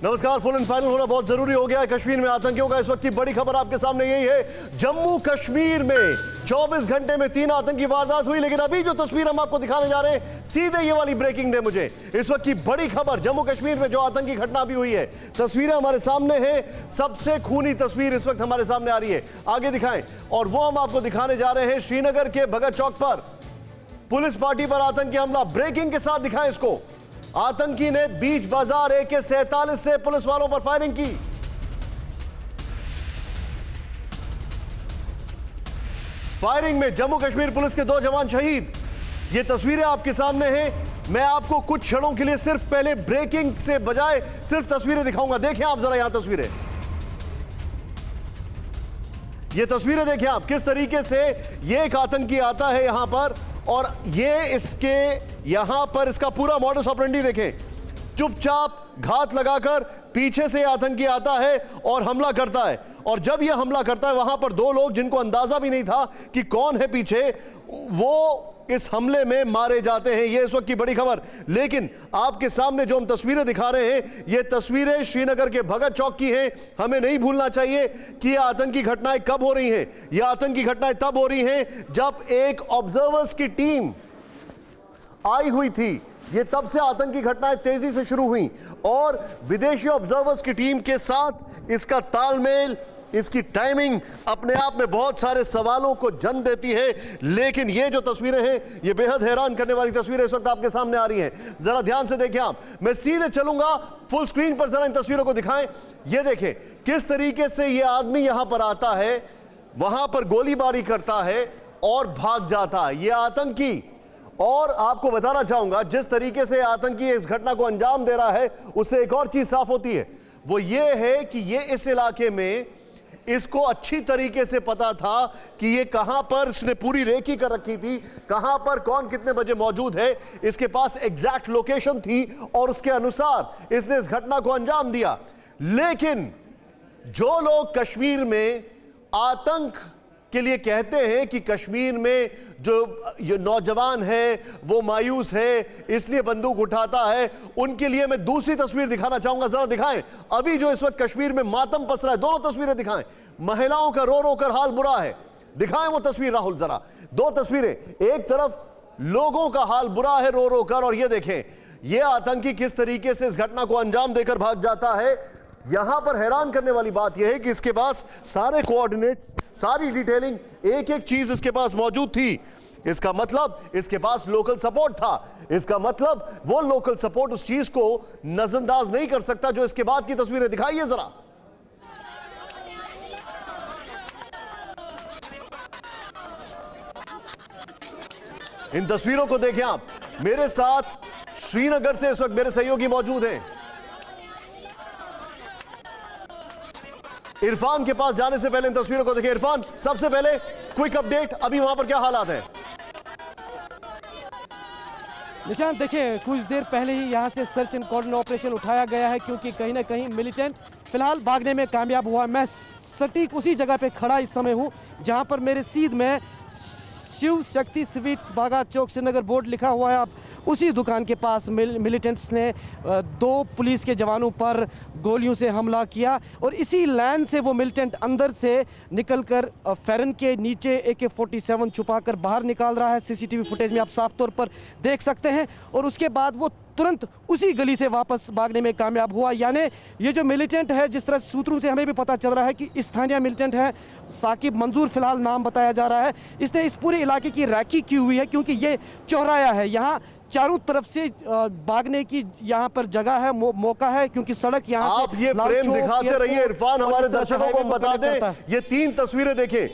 नमस्कार। Full and final होना बहुत जरूरी हो गया है। कश्मीर में आतंकियों का इस वक्त की बड़ी खबर आपके सामने यही है। जम्मू कश्मीर में 24 घंटे में 3 आतंकी वारदात हुई, लेकिन अभी जो तस्वीर हम आपको दिखाने जा रहे हैं, सीधे ये वाली ब्रेकिंग दे मुझे। इस वक्त की बड़ी खबर, जम्मू कश्मीर में जो आतंकी घटना भी हुई है, तस्वीरें हमारे सामने हैं। सबसे खूनी तस्वीर इस वक्त हमारे सामने आ रही है, आगे दिखाएं। और वो हम आपको दिखाने जा रहे हैं श्रीनगर के भगत चौक पर पुलिस पार्टी पर आतंकी हमला। ब्रेकिंग के साथ दिखाएं इसको। आतंकी ने बीच बाजार AK-47 से पुलिस वालों पर फायरिंग की। फायरिंग में जम्मू कश्मीर पुलिस के 2 जवान शहीद। ये तस्वीरें आपके सामने हैं। मैं आपको कुछ क्षणों के लिए सिर्फ पहले ब्रेकिंग से बजाय सिर्फ तस्वीरें दिखाऊंगा। देखें आप जरा यहां तस्वीरें, ये तस्वीरें देखें आप, किस तरीके से ये एक आतंकी आता है यहां पर, और ये इसके यहां पर इसका पूरा मॉडस ऑपरेंडी देखें। चुपचाप घात लगाकर पीछे से आतंकी आता है और हमला करता है। और जब यह हमला करता है, वहां पर 2 लोग जिनको अंदाजा भी नहीं था कि कौन है पीछे, वो इस हमले में मारे जाते हैं। यह इस वक्त की बड़ी खबर। लेकिन आपके सामने जो हम तस्वीरें दिखा रहे हैं, ये तस्वीरें श्रीनगर के भगत चौक की हैं। हमें नहीं भूलना चाहिए कि ये आतंकी घटनाएं कब हो रही हैं। ये आतंकी घटनाएं तब हो रही हैं जब एक ऑब्जर्वर्स की टीम आई हुई थी। ये तब से आतंकी घटनाएं तेजी से शुरू हुई, और विदेशी ऑब्जर्वर्स की टीम के साथ इसका तालमेल, इसकी टाइमिंग अपने आप में बहुत सारे सवालों को जन्म देती है। लेकिन ये जो तस्वीरें हैं, ये बेहद हैरान करने वाली तस्वीरें इस वक्त आपके सामने आ रही हैं। जरा ध्यान से देखें आप। मैं सीधे चलूंगा फुल स्क्रीन पर, जरा इन तस्वीरों को दिखाएं। ये देखें किस तरीके से ये आदमी यहां पर आता है, वहां पर गोलीबारी करता है और भाग जाता है ये आतंकी। और आपको बताना चाहूंगा, जिस तरीके से आतंकी इस घटना को अंजाम दे रहा है, उससे एक और चीज साफ होती है। वो ये है कि ये इस इलाके में इसको अच्छी तरीके से पता था कि ये कहां पर, इसने पूरी रेकी कर रखी थी, कहां पर कौन कितने बजे मौजूद है। इसके पास एग्जैक्ट लोकेशन थी और उसके अनुसार इसने इस घटना को अंजाम दिया। लेकिन जो लोग कश्मीर में आतंक के लिए कहते हैं कि कश्मीर में जो नौजवान है वो मायूस है, इसलिए बंदूक उठाता है, उनके लिए मैं दूसरी तस्वीर दिखाना चाहूंगा। जरा दिखाएं अभी जो इस वक्त कश्मीर में मातम पसरा है। दोनों तस्वीरें दिखाएं। महिलाओं का रो रो कर हाल बुरा है। दिखाएं वो तस्वीर राहुल जरा। 2 तस्वीरें, एक तरफ लोगों का हाल बुरा है रो रो कर, और ये देखें ये आतंकी किस तरीके से इस घटना को अंजाम देकर भाग जाता है। यहां पर हैरान करने वाली बात यह है कि इसके पास सारे कोऑर्डिनेट, सारी डिटेलिंग, एक एक चीज इसके पास मौजूद थी। इसका मतलब इसके पास लोकल सपोर्ट था। इसका मतलब वो लोकल सपोर्ट उस चीज को नजरअंदाज नहीं कर सकता जो इसके बाद की तस्वीरें दिखाइए जरा। इन तस्वीरों को देखें आप। मेरे साथ श्रीनगर से इस वक्त मेरे सहयोगी मौजूद हैं। इरफान के पास जाने से पहले इन तस्वीरों को देखें। इरफान, सबसे पहले क्विक अपडेट, अभी वहां पर क्या हालात है? निशांत, देखिए कुछ देर पहले ही यहां से सर्च एंड कॉर्डन ऑपरेशन उठाया गया है, क्योंकि कहीं ना कहीं मिलिटेंट फिलहाल भागने में कामयाब हुआ। मैं सटीक उसी जगह पे खड़ा इस समय हूं जहां पर मेरे सीध में शिव शक्ति स्वीट्स बागा चौक श्रीनगर बोर्ड लिखा हुआ है। आप उसी दुकान के पास मिलिटेंट्स ने 2 पुलिस के जवानों पर गोलियों से हमला किया, और इसी लाइन से वो मिलिटेंट अंदर से निकलकर फेरन के नीचे AK-47 छुपाकर बाहर निकाल रहा है। CCTV फुटेज में आप साफ तौर पर देख सकते हैं। और उसके बाद वो तुरंत उसी गली से वापस भागने में कामयाब हुआ। यानी ये जो मिलिटेंट है, जिस तरह सूत्रों से हमें भी पता चल रहा है कि स्थानीय मिलिटेंट है, साकिब मंजूर फिलहाल नाम बताया जा रहा है, इसने इस पूरे इलाके की रैकी की हुई है, क्योंकि ये चौराया है। यहाँ चारों तरफ से भागने की यहाँ पर जगह है, मौका है, क्योंकि सड़क यहाँ आप ये फ्रेम दिखाते रहिए इरफान, हमारे दर्शकों को हम बता दें। ये 3 तस्वीरें देखें।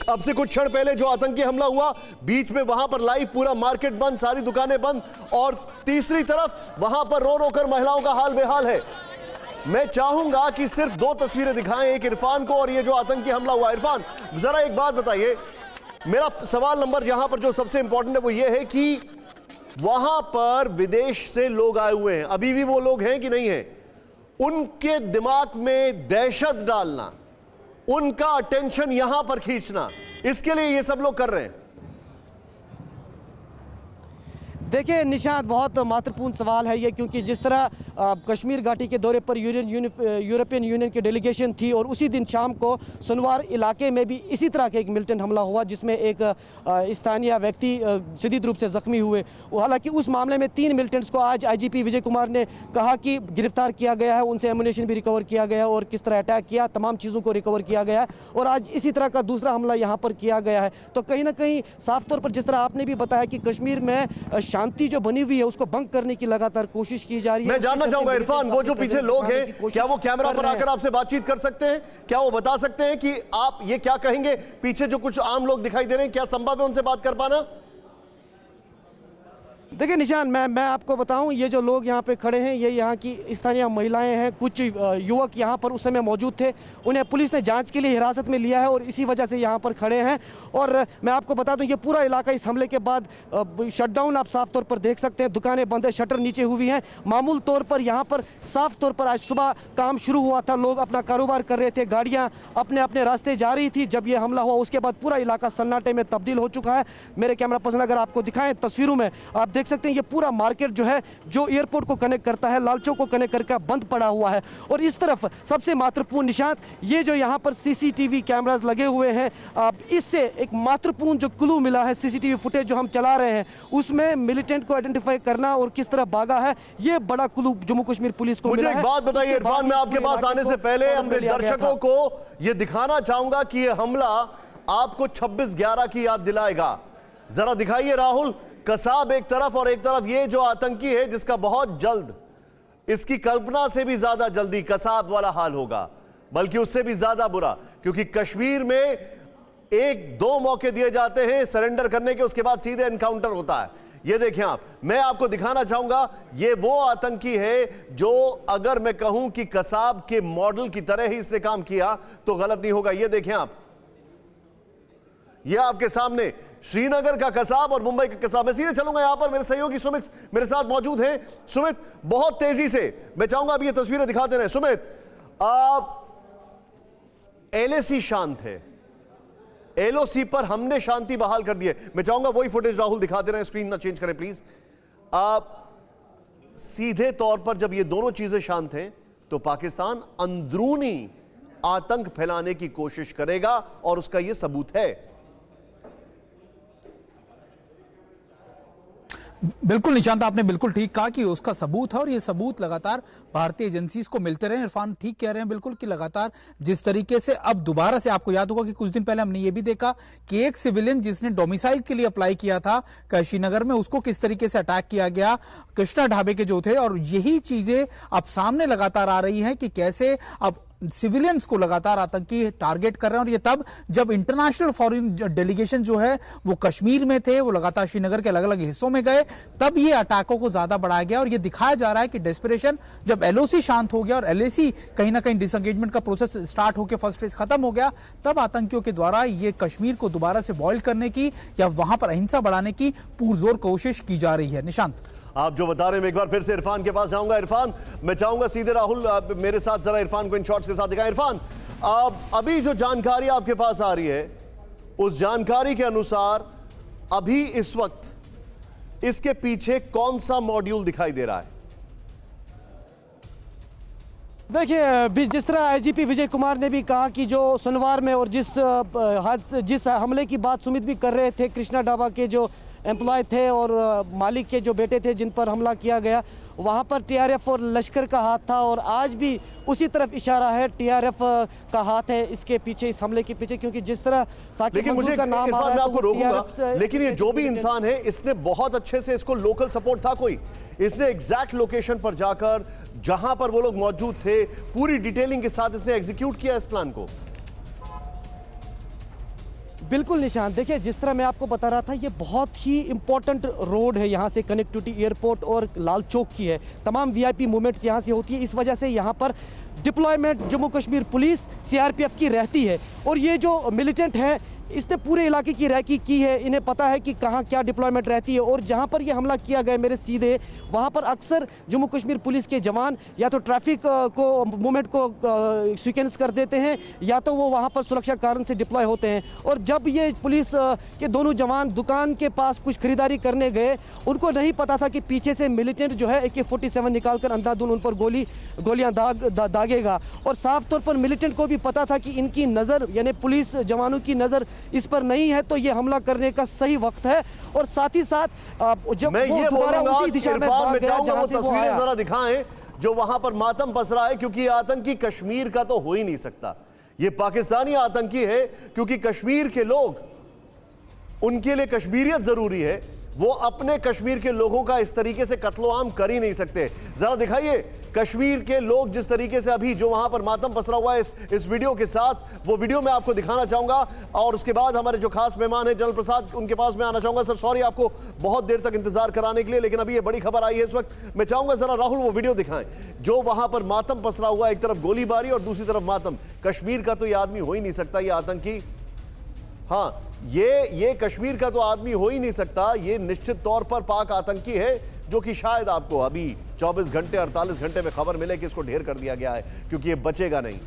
अब से कुछ क्षण पहले जो आतंकी हमला हुआ, बीच में वहां पर लाइव पूरा मार्केट बंद, सारी दुकानें बंद, और तीसरी तरफ वहां पर रो रो कर महिलाओं का हाल बेहाल है। मैं चाहूंगा कि सिर्फ 2 तस्वीरें दिखाएं, एक इरफान को और ये जो आतंकी हमला हुआ। इरफान, जरा एक बात बताइए। मेरा सवाल नंबर यहां पर जो सबसे इंपॉर्टेंट है वो ये है कि वहां पर विदेश से लोग आए हुए हैं, अभी भी वो लोग हैं कि नहीं है? उनके दिमाग में दहशत डालना, उनका अटेंशन यहां पर खींचना, इसके लिए ये सब लोग कर रहे हैं। देखिए निशांत, बहुत महत्वपूर्ण सवाल है ये, क्योंकि जिस तरह कश्मीर घाटी के दौरे पर यूरोपियन यूनियन की डेलीगेशन थी और उसी दिन शाम को सुनवार इलाके में भी इसी तरह का एक मिलिटेंट हमला हुआ जिसमें एक स्थानीय व्यक्ति शदीद रूप से जख्मी हुए। हालांकि उस मामले में 3 मिलिटेंट्स को आज आईजीपी विजय कुमार ने कहा कि गिरफ्तार किया गया है, उनसे एमुनेशन भी रिकवर किया गया और किस तरह अटैक किया, तमाम चीज़ों को रिकवर किया गया है और आज इसी तरह का दूसरा हमला यहाँ पर किया गया है। तो कहीं ना कहीं साफ तौर पर जिस तरह आपने भी बताया कि कश्मीर में शांति जो बनी हुई है उसको भंग करने की लगातार कोशिश की जा रही है। मैं जानना चाहूंगा इरफान, वो जो पीछे लोग हैं क्या वो कैमरा पर आकर आपसे बातचीत कर सकते हैं? क्या वो बता सकते हैं कि आप ये क्या कहेंगे? पीछे जो कुछ आम लोग दिखाई दे रहे हैं, क्या संभव है उनसे बात कर पाना? देखिए निशान, मैं आपको बताऊं, ये जो लोग यहाँ पे खड़े हैं ये यहाँ की स्थानीय महिलाएं हैं। कुछ युवक यहाँ पर उस समय मौजूद थे, उन्हें पुलिस ने जांच के लिए हिरासत में लिया है और इसी वजह से यहाँ पर खड़े हैं। और मैं आपको बता दूं ये पूरा इलाका इस हमले के बाद शटडाउन आप साफ तौर पर देख सकते हैं, दुकानें बंद है, शटर नीचे हुई हैं। मामूल तौर पर यहाँ पर साफ तौर पर आज सुबह काम शुरू हुआ था, लोग अपना कारोबार कर रहे थे, गाड़ियाँ अपने अपने रास्ते जा रही थी। जब ये हमला हुआ उसके बाद पूरा इलाका सन्नाटे में तब्दील हो चुका है। मेरे कैमरा पर्सन अगर आपको दिखाएं तस्वीरों में, आप देख सकते हैं ये पूरा मार्केट जो है, जो एयरपोर्ट को कनेक्ट करता है, लाल चौक को कनेक्ट करके बंद पड़ा हुआ है। और इस तरफ सबसे महत्वपूर्ण निशान, ये जो यहाँ पर सीसीटीवी कैमरास लगे हुए हैं, इससे एक महत्वपूर्ण जो क्लू मिला है, सीसीटीवी फुटेज जो हम चला रहे हैं उसमें मिलिटेंट को आइडेंटिफाई करना और किस तरह भागा है, ये बड़ा क्लू जम्मू कश्मीर पुलिस को मिला है। मुझे एक बात बताइए इरफान, मैं आपके पास आने से पहले अपने दर्शकों को यह दिखाना चाहूंगा कि यह हमला आपको 26/11 की याद दिलाएगा। जरा दिखाइए राहुल, कसाब एक तरफ और एक तरफ ये जो आतंकी है जिसका बहुत जल्द, इसकी कल्पना से भी ज्यादा जल्दी कसाब वाला हाल होगा, बल्कि उससे भी ज्यादा बुरा, क्योंकि कश्मीर में 1-2 मौके दिए जाते हैं सरेंडर करने के, उसके बाद सीधे एनकाउंटर होता है। ये देखें आप, मैं आपको दिखाना चाहूंगा, ये वो आतंकी है जो अगर मैं कहूं कि कसाब के मॉडल की तरह ही इसने काम किया तो गलत नहीं होगा। ये देखें आप, ये आपके सामने श्रीनगर का कसाब और मुंबई का कसाब। मैं सीधे चलूंगा, यहां पर मेरे सहयोगी सुमित मेरे साथ मौजूद हैं। सुमित, बहुत तेजी से मैं चाहूंगा अब ये तस्वीरें दिखा दे रहे हैं। सुमित, एलएसी शांत है, एलओसी पर हमने शांति बहाल कर दी है। मैं चाहूंगा वही फुटेज राहुल दिखा दे रहे हैं, स्क्रीन ना चेंज करें प्लीज। सीधे तौर पर जब ये दोनों चीजें शांत हैं तो पाकिस्तान अंदरूनी आतंक फैलाने की कोशिश करेगा और उसका यह सबूत है। बिल्कुल निशांत, आपने बिल्कुल ठीक कहा कि उसका सबूत है और ये सबूत लगातार भारतीय एजेंसीज को मिलते रहे। इरफान ठीक कह रहे हैं बिल्कुल कि लगातार जिस तरीके से अब दोबारा से, आपको याद होगा कि कुछ दिन पहले हमने ये भी देखा कि एक सिविलियन जिसने डोमिसाइल के लिए अप्लाई किया था श्रीनगर में, उसको किस तरीके से अटैक किया गया, कृष्णा ढाबे के जो थे। और यही चीजें अब सामने लगातार आ रही हैं कि कैसे अब सिविलियंस को लगातार आतंकी टारगेट कर रहे हैं। और ये तब जब इंटरनेशनल फॉरेन डेलीगेशन जो है वो कश्मीर में थे, वो लगातार श्रीनगर के अलग अलग हिस्सों में गए, तब ये अटैकों को ज्यादा बढ़ाया गया। और ये दिखाया जा रहा है कि डेस्परेशन, जब एलओसी शांत हो गया और एलएसी कहीं ना कहीं डिसएंगेजमेंट का प्रोसेस स्टार्ट होकर फर्स्ट फेज खत्म हो गया, तब आतंकियों के द्वारा ये कश्मीर को दोबारा से बॉयल करने की या वहां पर अहिंसा बढ़ाने की पुरजोर कोशिश की जा रही है। निशांत, आप जो बता रहे हैं, मैं एक बार फिर से इरफान के पास जाऊंगा। इरफान, मैं चाहूंगा सीधे राहुल आप मेरे साथ जरा इरफान को इन शॉट्स के साथ दिखाएं। इरफान, अभी जो जानकारी आपके पास आ रही है, उस जानकारी के अनुसार अभी इस वक्त इसके पीछे कौन सा मॉड्यूल दिखाई दे रहा है? देखिए, जिस तरह आईजीपी विजय कुमार ने भी कहा कि जो सुनवार में और जिस हमले की बात सुमित भी कर रहे थे, कृष्णा ढाबा के जो एम्प्लॉय थे और मालिक के जो बेटे थे जिन पर हमला किया गया, वहाँ पर टीआरएफ और लश्कर का हाथ था और आज भी उसी तरफ इशारा है, टीआरएफ का हाथ है इसके पीछे, इस हमले के पीछे। क्योंकि जिस तरह लेकिन मुझे इरफान, मैं आपको रोकूंगा, लेकिन ये जो भी इंसान है इसने बहुत अच्छे से, इसको लोकल सपोर्ट था कोई, इसने एग्जैक्ट लोकेशन पर जाकर जहां पर वो लोग मौजूद थे पूरी डिटेलिंग के साथ इसने एग्जीक्यूट किया इस प्लान को। बिल्कुल निशान, देखिए जिस तरह मैं आपको बता रहा था, ये बहुत ही इंपॉर्टेंट रोड है, यहाँ से कनेक्टिविटी एयरपोर्ट और लाल चौक की है, तमाम वीआईपी मूवमेंट्स यहाँ से होती है। इस वजह से यहाँ पर deployment Jammu Kashmir police CRPF की रहती है। और ये जो मिलिटेंट हैं इसने पूरे इलाके की रैकी की है, इन्हें पता है कि कहाँ क्या डिप्लॉयमेंट रहती है और जहाँ पर ये हमला किया गया मेरे सीधे वहाँ पर अक्सर जम्मू कश्मीर पुलिस के जवान या तो ट्रैफिक को मूवमेंट को सीक्वेंस कर देते हैं या तो वो वहाँ पर सुरक्षा कारण से डिप्लॉय होते हैं। और जब ये पुलिस के दोनों जवान दुकान के पास कुछ खरीदारी करने गए, उनको नहीं पता था कि पीछे से मिलिटेंट जो है AK-47 निकालकर अंधाधुन उन पर गोलियां दागेगा। और साफ तौर पर मिलिटेंट को भी पता था कि इनकी नज़र यानी पुलिस जवानों की नज़र इस पर नहीं है, तो ये हमला करने का सही वक्त है। और साथ ही साथ जब मैं वो ये दोबारा बोलूंगा उसी दिशा में इरफान, भाग मैं गया चाहूंगा जहां वो से वो तस्वीरें आया। जरा दिखाएं जो वहां पर मातम पसरा है, क्योंकि आतंकी कश्मीर का तो हो ही नहीं सकता, ये पाकिस्तानी आतंकी है। क्योंकि कश्मीर के लोग, उनके लिए कश्मीरियत जरूरी है, वो अपने कश्मीर के लोगों का इस तरीके से कत्लो आम कर ही नहीं सकते। जरा दिखाइए कश्मीर के लोग जिस तरीके से अभी जो वहां पर मातम पसरा हुआ है इस वीडियो के साथ, वो वीडियो मैं आपको दिखाना चाहूंगा। और उसके बाद हमारे जो खास मेहमान हैं जनरल प्रसाद, उनके पास मैं आना चाहूंगा। सर सॉरी आपको बहुत देर तक इंतजार कराने के लिए, लेकिन अभी ये बड़ी खबर आई है इस वक्त। मैं चाहूंगा जरा राहुल वो वीडियो दिखाएं जो वहां पर मातम पसरा हुआ है, एक तरफ गोलीबारी और दूसरी तरफ मातम। कश्मीर का तो ये आदमी हो ही नहीं सकता, ये आतंकी, हाँ ये कश्मीर का तो आदमी हो ही नहीं सकता, ये निश्चित तौर पर पाक आतंकी है, जो कि शायद आपको अभी 24 घंटे 48 घंटे में खबर मिले कि इसको ढेर कर दिया गया है, क्योंकि ये बचेगा नहीं।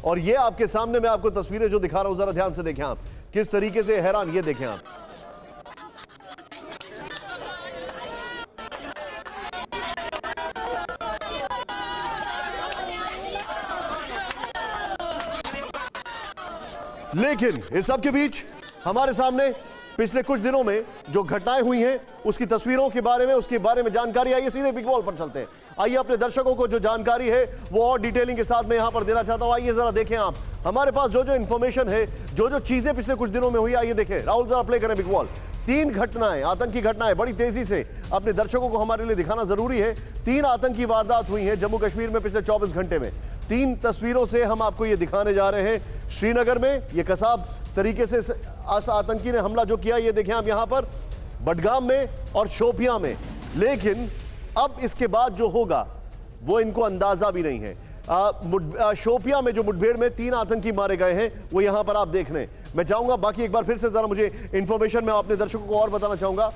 और ये आपके सामने मैं आपको तस्वीरें जो दिखा रहा हूं, जरा ध्यान से देखें आप, किस तरीके से हैरान, ये देखें आप। लेकिन इस सब के बीच हमारे सामने पिछले कुछ दिनों में जो घटनाएं हुई हैं उसकी तस्वीरों के बारे में, उसके बारे में जानकारी आई है। सीधे बिग वॉल पर चलते हैं। आइए अपने दर्शकों को जो जानकारी है वो और डिटेलिंग के साथ मैं यहां पर देना चाहता हूं। आइए जरा देखें आप, हमारे पास जो जो इंफॉर्मेशन है, जो जो चीजें पिछले कुछ दिनों में हुई, आइए देखें। राहुल जरा प्ले करें बिग वॉल। 3 घटनाएं, आतंकी घटनाएं, बड़ी तेजी से अपने दर्शकों को हमारे लिए दिखाना जरूरी है। 3 आतंकी वारदात हुई हैं जम्मू कश्मीर में पिछले 24 घंटे में। 3 तस्वीरों से हम आपको ये दिखाने जा रहे हैं। श्रीनगर में ये कसाब तरीके से आतंकी ने हमला जो किया, ये देखें आप यहां पर, बडगाम में और शोपियां में। लेकिन अब इसके बाद जो होगा वो इनको अंदाजा भी नहीं है। शोपियां में जो मुठभेड़ में 3 आतंकी मारे गए हैं वो यहां पर आप देख रहे हैं। मैं चाहूंगा बाकी एक बार फिर से जरा मुझे इंफॉर्मेशन में अपने दर्शकों को और बताना चाहूंगा।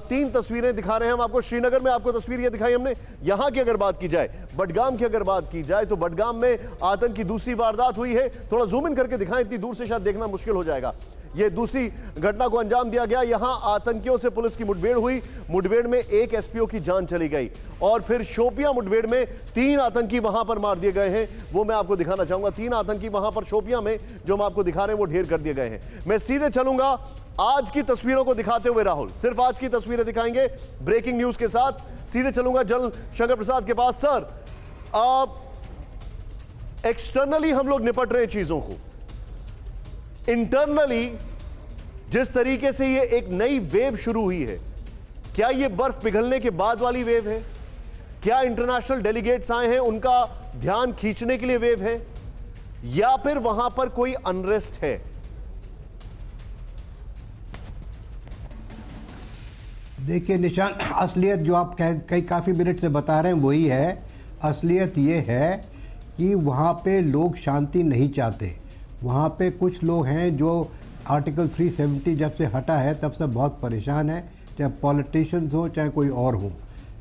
3 तस्वीरें दिखा रहे हैं हम आपको। श्रीनगर में आपको तस्वीर ये दिखाई हमने। यहां की अगर बात की जाए, बडगाम की अगर बात की जाए, तो बडगाम में आतंक की दूसरी वारदात हुई है। थोड़ा जूम इन करके दिखाएं, इतनी दूर से शायद देखना मुश्किल हो जाएगा। ये दूसरी घटना को अंजाम दिया गया। यहां आतंकियों से पुलिस की मुठभेड़ हुई, मुठभेड़ में 1 SPO की जान चली गई। और फिर शोपियां मुठभेड़ में 3 आतंकी वहां पर मार दिए गए हैं, वो मैं आपको दिखाना चाहूंगा। 3 आतंकी वहां पर शोपियां में जो हम आपको दिखा रहे हैं वो ढेर कर दिए गए हैं। मैं सीधे चलूंगा आज की तस्वीरों को दिखाते हुए। राहुल सिर्फ आज की तस्वीरें दिखाएंगे ब्रेकिंग न्यूज के साथ। सीधे चलूंगा जनरल शंकर प्रसाद के पास। सर, एक्सटर्नली हम लोग निपट रहे हैं चीजों को, इंटरनली जिस तरीके से ये एक नई वेव शुरू हुई है, क्या ये बर्फ पिघलने के बाद वाली वेव है? क्या इंटरनेशनल डेलीगेट्स आए हैं, उनका ध्यान खींचने के लिए वेव है, या फिर वहां पर कोई अनरेस्ट है? देखिए निशान, असलियत जो आप कई काफ़ी मिनट से बता रहे हैं वही है। असलियत ये है कि वहाँ पे लोग शांति नहीं चाहते। वहाँ पे कुछ लोग हैं जो आर्टिकल 370 जब से हटा है तब से बहुत परेशान है, चाहे पॉलिटिशियंस हो चाहे कोई और हो।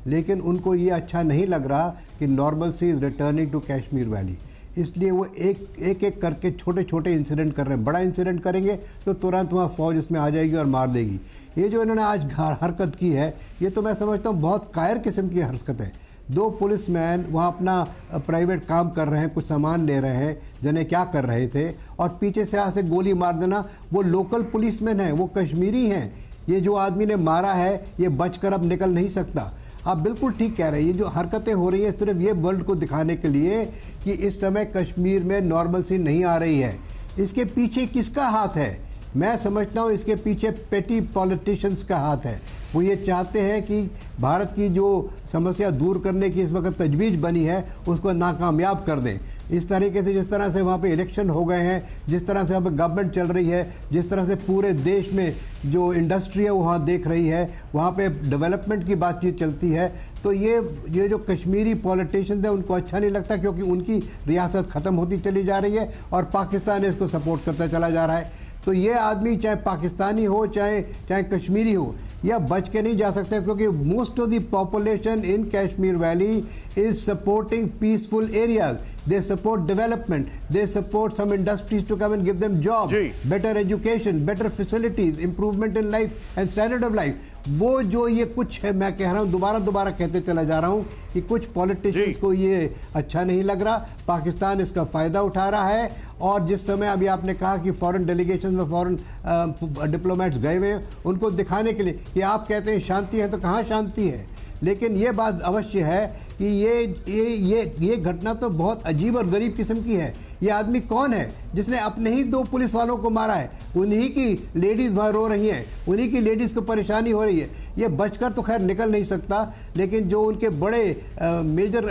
लेकिन उनको ये अच्छा नहीं लग रहा कि normalcy is returning to Kashmir valley, इसलिए वो एक करके छोटे छोटे इंसिडेंट कर रहे हैं। बड़ा इंसिडेंट करेंगे तो तुरंत वहाँ फौज इसमें आ जाएगी और मार देगी। ये जो इन्होंने आज हरकत की है, ये तो मैं समझता हूँ बहुत कायर किस्म की हरकत है। 2 पुलिसमैन वहाँ अपना प्राइवेट काम कर रहे हैं, कुछ सामान ले रहे हैं, जने क्या कर रहे थे, और पीछे से यहाँ से गोली मार देना। वो लोकल पुलिसमैन हैं, वो कश्मीरी हैं। ये जो आदमी ने मारा है ये बचकर अब निकल नहीं सकता। आप बिल्कुल ठीक कह रहे हैं। ये जो हरकतें हो रही है सिर्फ ये वर्ल्ड को दिखाने के लिए कि इस समय कश्मीर में नॉर्मलसी नहीं आ रही है। इसके पीछे किसका हाथ है? मैं समझता हूँ इसके पीछे पेटी पॉलिटिशियंस का हाथ है। वो ये चाहते हैं कि भारत की जो समस्या दूर करने की इस वक्त तजवीज़ बनी है उसको नाकामयाब कर दें। इस तरीके से जिस तरह से वहाँ पे इलेक्शन हो गए हैं, जिस तरह से वहाँ पे गवर्नमेंट चल रही है, जिस तरह से पूरे देश में जो इंडस्ट्री है वहाँ देख रही है, वहाँ पे डेवलपमेंट की बातचीत चलती है, तो ये जो कश्मीरी पॉलिटिशियंस हैं उनको अच्छा नहीं लगता, क्योंकि उनकी रियासत ख़त्म होती चली जा रही है और पाकिस्तान इसको सपोर्ट करता चला जा रहा है। तो ये आदमी चाहे पाकिस्तानी हो चाहे कश्मीरी हो, यह बच के नहीं जा सकते, क्योंकि most of the population in Kashmir valley is supporting peaceful areas, they support development, they support some industries to come and give them jobs, better education, better facilities, improvement in life and standard of life. वो जो ये कुछ है, मैं कह रहा हूँ, दोबारा कहते चला जा रहा हूँ कि कुछ पॉलिटिशियंस को ये अच्छा नहीं लग रहा, पाकिस्तान इसका फ़ायदा उठा रहा है। और जिस समय अभी आपने कहा कि फॉरेन डेलीगेशन में फॉरेन डिप्लोमेट्स गए हुए हैं उनको दिखाने के लिए कि आप कहते हैं शांति है, तो कहाँ शांति है। लेकिन ये बात अवश्य है कि ये घटना तो बहुत अजीब और गरीब किस्म की है। ये आदमी कौन है जिसने अपने ही 2 पुलिस वालों को मारा है? उन्हीं की लेडीज़ वहाँ रो रही हैं, उन्हीं की लेडीज़ को परेशानी हो रही है। ये बचकर तो खैर निकल नहीं सकता, लेकिन जो उनके बड़े मेजर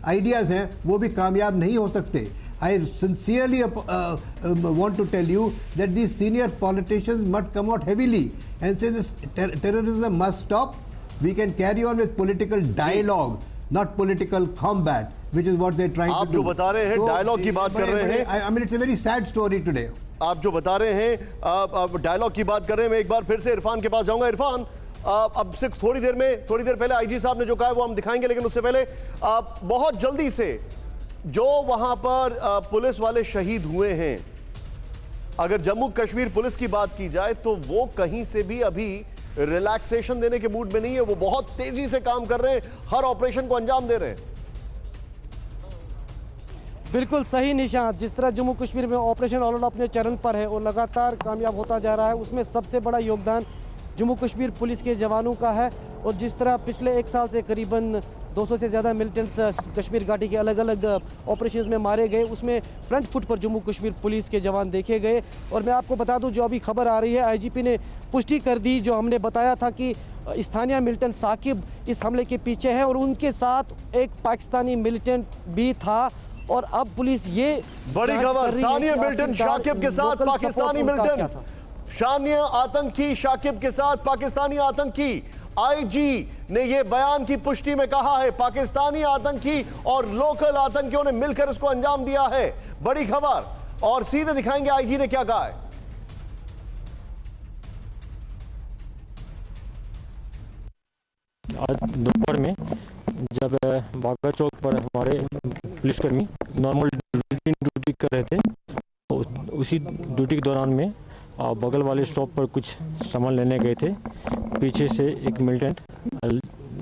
आइडियाज़ हैं वो भी कामयाब नहीं हो सकते। I sincerely want to tell you that these senior politicians must come out heavily and say this terrorism must stop. We can carry on with political dialogue, not political combat, which is what they're trying to do. आप जो बता रहे हैं dialogue की बात कर रहे हैं, I mean it's a very sad story today. आप जो बता रहे हैं डायलॉग की बात कर रहे हैं, मैं एक बार फिर से इरफान के पास जाऊंगा। इरफान, अब से थोड़ी देर पहले आईजी साहब ने जो कहा है वो हम दिखाएंगे, लेकिन उससे पहले बहुत जल्दी से जो वहां पर पुलिस वाले शहीद हुए हैं, अगर जम्मू कश्मीर पुलिस की बात की जाए तो वो कहीं से भी अभी रिलैक्सेशन देने के मूड में नहीं है। वो बहुत तेजी से काम कर रहे हैं, हर ऑपरेशन को अंजाम दे रहे हैं। बिल्कुल सही निशान। जिस तरह जम्मू कश्मीर में ऑपरेशन ऑल आउट अपने चरण पर है और लगातार कामयाब होता जा रहा है, उसमें सबसे बड़ा योगदान जम्मू कश्मीर पुलिस के जवानों का है। और जिस तरह पिछले 1 साल से करीबन 200 से ज़्यादा मिलिटेंट्स कश्मीर घाटी के अलग अलग ऑपरेशंस में मारे गए, उसमें फ्रंट फुट पर जम्मू कश्मीर पुलिस के जवान देखे गए। और मैं आपको बता दूं, जो अभी खबर आ रही है, आईजीपी ने पुष्टि कर दी, जो हमने बताया था कि स्थानीय मिलिटेंट साकिब इस हमले के पीछे है और उनके साथ एक पाकिस्तानी मिलिटेंट भी था। और अब पुलिस ये बड़ी खबर, स्थानीय मिलिटेंट शाकिब के साथ पाकिस्तानी मिलिटेंट, स्थानीय आतंकी शाकिब के साथ पाकिस्तानी आतंकी। आईजी ने यह बयान की पुष्टि में कहा है, पाकिस्तानी आतंकी और लोकल आतंकियों ने मिलकर इसको अंजाम दिया है। बड़ी खबर, और सीधे दिखाएंगे आईजी ने क्या कहा है। आज दोपहर में जब बागा चौक पर हमारे पुलिसकर्मी नॉर्मल ड्यूटी कर रहे थे, तो उसी ड्यूटी के दौरान में बगल वाले शॉप पर कुछ सामान लेने गए थे। पीछे से एक मिलिटेंट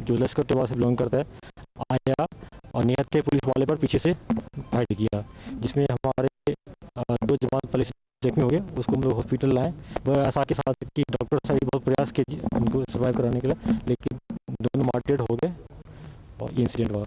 जो लश्कर तैयबा से बिलोंग करता है आया और निहत्थे पुलिस वाले पर पीछे से फाइट किया, जिसमें हमारे 2 जवान पहले जख्मी हो गए। उसको हम लोग हॉस्पिटल लाए। वह आशा के साथ कि डॉक्टर साहब बहुत प्रयास किए उनको सर्वाइव कराने के लिए, लेकिन दोनों मार्टेड हो गए और ये इंसिडेंट हुआ।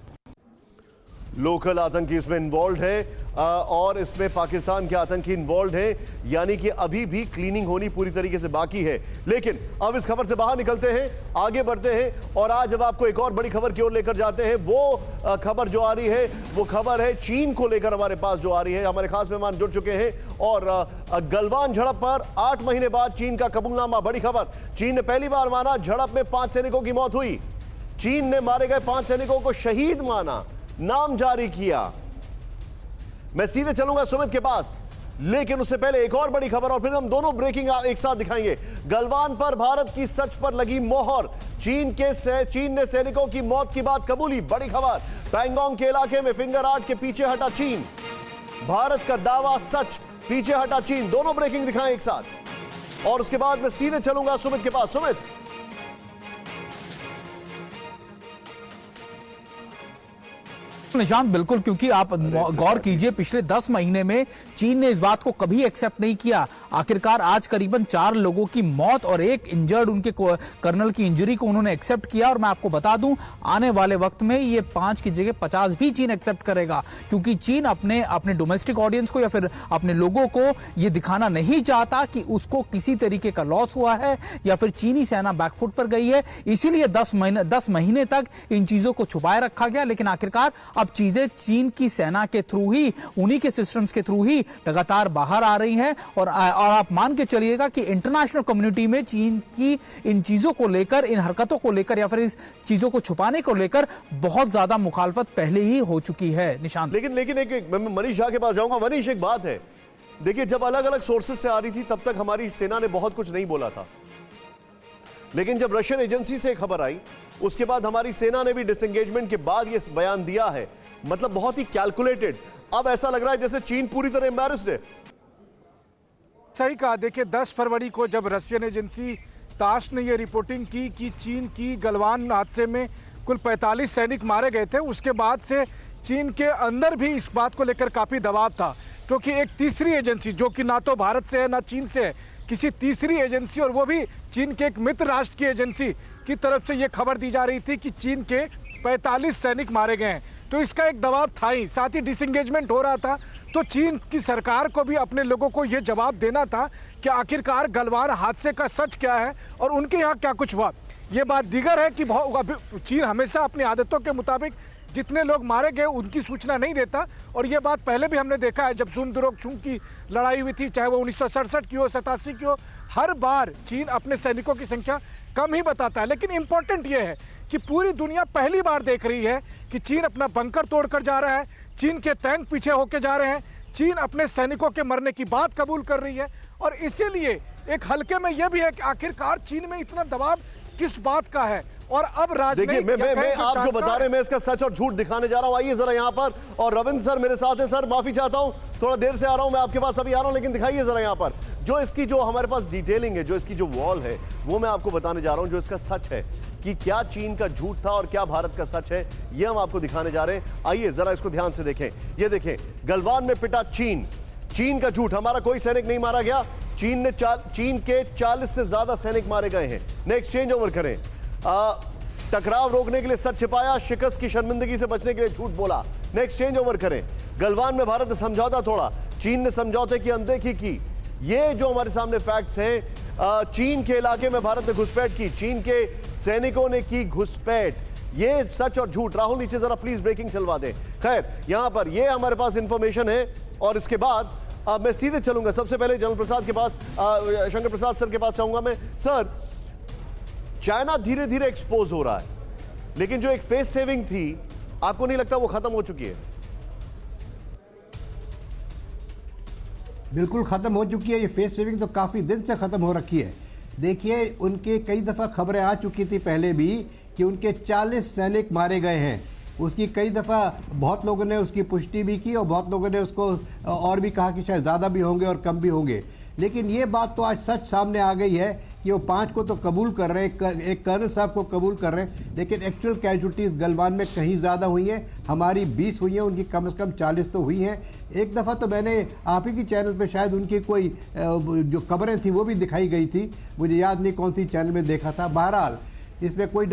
लोकल आतंकी इसमें इन्वॉल्व है और इसमें पाकिस्तान के आतंकी इन्वॉल्व हैं, यानी कि अभी भी क्लीनिंग होनी पूरी तरीके से बाकी है। लेकिन अब इस खबर से बाहर निकलते हैं, आगे बढ़ते हैं और आज जब आपको एक और बड़ी खबर की ओर लेकर जाते हैं, वो खबर जो आ रही है वो खबर है चीन को लेकर हमारे पास जो आ रही है। हमारे खास मेहमान जुड़ चुके हैं और गलवान झड़प पर 8 महीने बाद चीन का कबूलनामा। बड़ी खबर, चीन ने पहली बार माना, झड़प में 5 सैनिकों की मौत हुई। चीन ने मारे गए 5 सैनिकों को शहीद माना, नाम जारी किया। मैं सीधे चलूंगा सुमित के पास, लेकिन उससे पहले एक और बड़ी खबर और फिर हम दोनों ब्रेकिंग एक साथ दिखाएंगे। गलवान पर भारत की सच पर लगी मोहर, चीन ने सैनिकों की मौत की बात कबूली। बड़ी खबर, पैंगोंग के इलाके में फिंगर आर्ट के पीछे हटा चीन, भारत का दावा सच, पीछे हटा चीन। दोनों ब्रेकिंग दिखाएं एक साथ और उसके बाद मैं सीधे चलूंगा सुमित के पास। सुमित, निशांत, बिल्कुल, क्योंकि आप गौर कीजिए, पिछले 10 महीने में चीन ने इस बात को कभी एक्सेप्ट नहीं किया। आखिरकार आज करीबन 4 लोगों की मौत और एक इंजर्ड उनके कर्नल की इंजरी को उन्होंने एक्सेप्ट किया। और मैं आपको बता दूं, आने वाले वक्त में ये 5 की जगह 50 भी चीन एक्सेप्ट करेगा, क्योंकि चीन अपने डोमेस्टिक ऑडियंस को या फिर अपने लोगों को ये दिखाना नहीं चाहता कि उसको किसी तरीके का लॉस हुआ है या फिर चीनी सेना बैकफुट पर गई है। इसीलिए 10 महीने तक इन चीजों को छुपाए रखा गया। लेकिन आखिरकार अब चीजें चीन की सेना के थ्रू ही, उन्हीं के सिस्टम्स के थ्रू ही लगातार बाहर आ रही हैं। और आप मान के चलिएगा कि इंटरनेशनल कम्युनिटी में चीन की इन चीजों को लेकर, इन हरकतों को लेकर या फिर इस चीजों को छुपाने को लेकर बहुत ज्यादा मुखालफत पहले ही हो चुकी है। निशांत, लेकिन एक मैं मनीष झा के पास जाऊंगा। मनीष, एक बात है, देखिए जब अलग अलग सोर्सेज से आ रही थी तब तक हमारी सेना ने बहुत कुछ नहीं बोला था, लेकिन जब रशियन एजेंसी से खबर आई उसके बाद हमारी सेना ने भी डिसएंगेजमेंट के बाद यह बयान दिया है। मतलब बहुत ही कैलकुलेटेड। अब ऐसा लग रहा है जैसे चीन पूरी तरह एम्बैरेस्ड है। सही कहा। देखिए 10 फरवरी को जब रशियन एजेंसी ताश ने यह रिपोर्टिंग की कि चीन की गलवान हादसे में कुल 45 सैनिक मारे गए थे, उसके बाद से चीन के अंदर भी इस बात को लेकर काफ़ी दबाव था, क्योंकि एक तीसरी एजेंसी जो कि ना तो भारत से है ना चीन से है, किसी तीसरी एजेंसी, और वो भी चीन के एक मित्र राष्ट्र की एजेंसी की तरफ से ये खबर दी जा रही थी कि चीन के 45 सैनिक मारे गए हैं। तो इसका एक दबाव था ही, साथ ही डिसएंगेजमेंट हो रहा था। तो चीन की सरकार को भी अपने लोगों को ये जवाब देना था कि आखिरकार गलवान हादसे का सच क्या है और उनके यहाँ क्या कुछ हुआ। ये बात दीगर है कि चीन हमेशा अपनी आदतों के मुताबिक जितने लोग मारे गए उनकी सूचना नहीं देता, और ये बात पहले भी हमने देखा है। जब सुनदुरोक की लड़ाई हुई थी, चाहे वो 1967 की हो, 87 की हो, हर बार चीन अपने सैनिकों की संख्या कम ही बताता है। लेकिन इंपॉर्टेंट ये है कि पूरी दुनिया पहली बार देख रही है कि चीन अपना बंकर तोड़कर जा रहा है, चीन के टैंक पीछे होके जा रहे हैं, चीन अपने सैनिकों के मरने की बात कबूल कर रही है। और इसीलिए एक हल्के में यह भी है कि आखिरकार चीन में इतना दबाव किस बात का है। और अब देखिए मैं आप जो बता रहे हैं मैं इसका सच और झूठ दिखाने जा रहा हूं। आइए जरा यहां पर, और रविंद्र सर मेरे साथ हैं। सर माफी चाहता हूं, थोड़ा देर से आ रहा हूं, मैं आपके पास अभी आ रहा हूं, लेकिन दिखाइए जरा यहां पर जो इसकी जो हमारे पास डिटेलिंग है, जो इसकी जो वॉल है, वो मैं आपको बताने जा रहा हूं। जो इसका सच है कि क्या चीन का झूठ था और क्या भारत का सच है, यह हम आपको दिखाने जा रहे हैं। आइए जरा इसको ध्यान से देखें। ये देखें, गलवान में पिटा चीन, चीन का झूठ, हमारा कोई सैनिक नहीं मारा गया। चीन के 40 से ज्यादा सैनिक मारे गए हैं। नेक्स्ट चेंज ओवर करें। टकराव रोकने के लिए सच छिपाया, शिकस्त की शर्मिंदगी से बचने के लिए झूठ बोला। नेक्स्ट चेंज ओवर करें। गलवान में भारत ने समझौता तोड़ा, चीन ने समझौते की अनदेखी की। ये जो हमारे सामने फैक्ट्स हैं, चीन के इलाके में भारत ने घुसपैठ की, चीन के सैनिकों ने की घुसपैठ। ये सच और झूठ। राहुल नीचे जरा प्लीज ब्रेकिंग चलवा दें। खैर यहां पर ये हमारे पास इंफॉर्मेशन है, और इसके बाद मैं सीधे चलूंगा सबसे पहले जनरल प्रसाद के पास, शंकर प्रसाद सर के पास चाहूंगा मैं। सर, चाइना धीरे धीरे एक्सपोज हो रहा है, लेकिन जो एक फेस सेविंग थी, आपको नहीं लगता वो खत्म हो चुकी है? बिल्कुल ख़त्म हो चुकी है। ये फेस सेविंग तो काफ़ी दिन से ख़त्म हो रखी है। देखिए, उनके कई दफ़ा खबरें आ चुकी थी पहले भी कि उनके 40 सैनिक मारे गए हैं। उसकी कई दफ़ा बहुत लोगों ने उसकी पुष्टि भी की और बहुत लोगों ने उसको और भी कहा कि शायद ज़्यादा भी होंगे और कम भी होंगे। लेकिन ये बात तो आज सच सामने आ गई है कि वो 5 को तो कबूल कर रहे हैं, एक कर्नल साहब को कबूल कर रहे हैं, लेकिन एक्चुअल कैजुअल्टीज़ गलवान में कहीं ज़्यादा हुई हैं। हमारी 20 हुई हैं, उनकी कम से कम 40 तो हुई हैं। एक दफ़ा तो मैंने आप ही की चैनल पे शायद उनकी कोई जो खबरें थी वो भी दिखाई गई थी, मुझे याद नहीं कौन सी चैनल में देखा था। बहरहाल इसमें कोई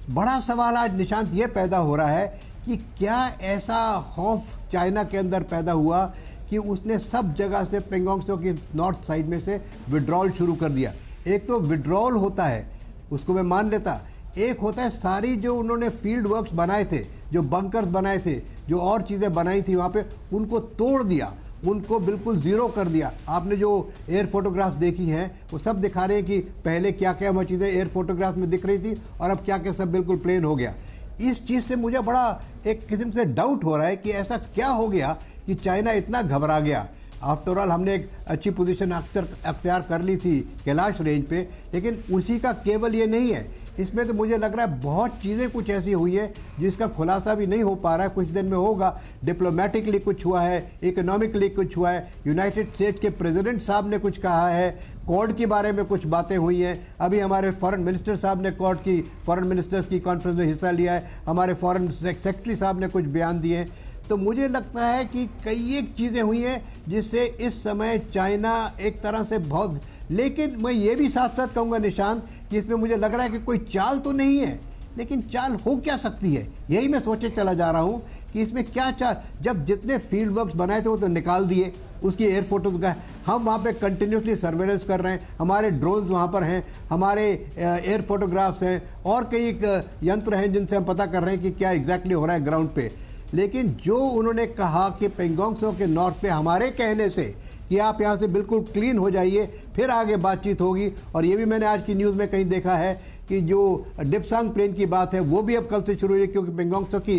बड़ा सवाल आज निशांत ये पैदा हो रहा है कि क्या ऐसा खौफ चाइना के अंदर पैदा हुआ कि उसने सब जगह से पेंगोंग त्सो की नॉर्थ साइड में से विड्रॉल शुरू कर दिया। एक तो विड्रॉल होता है, उसको मैं मान लेता, एक होता है सारी जो उन्होंने फील्ड वर्क्स बनाए थे, जो बंकर्स बनाए थे, जो और चीज़ें बनाई थी वहाँ पे, उनको तोड़ दिया, उनको बिल्कुल ज़ीरो कर दिया। आपने जो एयर फोटोग्राफ्स देखी हैं वो सब दिखा रहे हैं कि पहले क्या क्या वो चीज़ें एयर फोटोग्राफ में दिख रही थी और अब क्या क्या सब बिल्कुल प्लेन हो गया। इस चीज़ से मुझे बड़ा एक किस्म से डाउट हो रहा है कि ऐसा क्या हो गया कि चाइना इतना घबरा गया। आफ्टर ऑल हमने एक अच्छी पोजीशन अख्तियार कर ली थी कैलाश रेंज पे, लेकिन उसी का केवल ये नहीं है, इसमें तो मुझे लग रहा है बहुत चीज़ें कुछ ऐसी हुई है जिसका खुलासा भी नहीं हो पा रहा है, कुछ दिन में होगा। डिप्लोमेटिकली कुछ हुआ है, इकोनॉमिकली कुछ हुआ है, यूनाइटेड स्टेट्स के प्रेसिडेंट साहब ने कुछ कहा है, क्वाड के बारे में कुछ बातें हुई हैं। अभी हमारे फॉरेन मिनिस्टर साहब ने क्वाड की फॉरेन मिनिस्टर्स की कॉन्फ्रेंस में हिस्सा लिया है, हमारे फॉरेन सेक्रेटरी साहब ने कुछ बयान दिए हैं। तो मुझे लगता है कि कई एक चीज़ें हुई हैं जिससे इस समय चाइना एक तरह से बहुत, लेकिन मैं ये भी साथ साथ कहूँगा निशांत कि इसमें मुझे लग रहा है कि कोई चाल तो नहीं है, लेकिन चाल हो क्या सकती है, यही मैं सोचे चला जा रहा हूँ कि इसमें क्या चाल। जब जितने फील्ड वर्क्स बनाए थे वो तो निकाल दिए, उसकी एयर फोटोज का हम वहाँ पे कंटिन्यूसली सर्वेलेंस कर रहे हैं, हमारे ड्रोन्स वहाँ पर हैं, हमारे एयर फोटोग्राफ्स हैं और कई यंत्र हैं जिनसे हम पता कर रहे हैं कि क्या एग्जैक्टली हो रहा है ग्राउंड पे। लेकिन जो उन्होंने कहा कि पेंगोंग त्सो के नॉर्थ पे हमारे कहने से कि आप यहाँ से बिल्कुल क्लीन हो जाइए फिर आगे बातचीत होगी, और ये भी मैंने आज की न्यूज़ में कहीं देखा है कि जो डिप्सांग प्लेन की बात है वो भी अब कल से शुरू हुई है, क्योंकि पेंगोंग त्सो की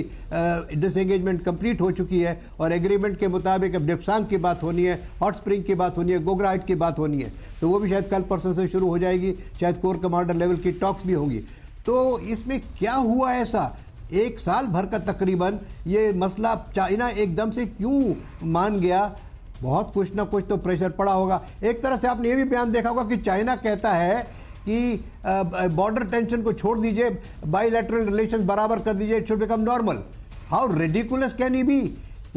डिसएंगेजमेंट कंप्लीट हो चुकी है और एग्रीमेंट के मुताबिक अब डिप्सांग की बात होनी है, हॉट स्प्रिंग की बात होनी है, गोगरा हाइट की बात होनी है, तो वो भी शायद कल परसों से शुरू हो जाएगी, शायद कोर कमांडर लेवल की टॉक्स भी होंगी। तो इसमें क्या हुआ ऐसा, एक साल भर का तकरीबन ये मसला चाइना एकदम से क्यों मान गया, बहुत कुछ ना कुछ तो प्रेशर पड़ा होगा। एक तरफ से आपने ये भी बयान देखा होगा कि चाइना कहता है कि बॉर्डर टेंशन को छोड़ दीजिए, बायलैटरल रिलेशंस बराबर कर दीजिए, it should become normal. How ridiculous can he be.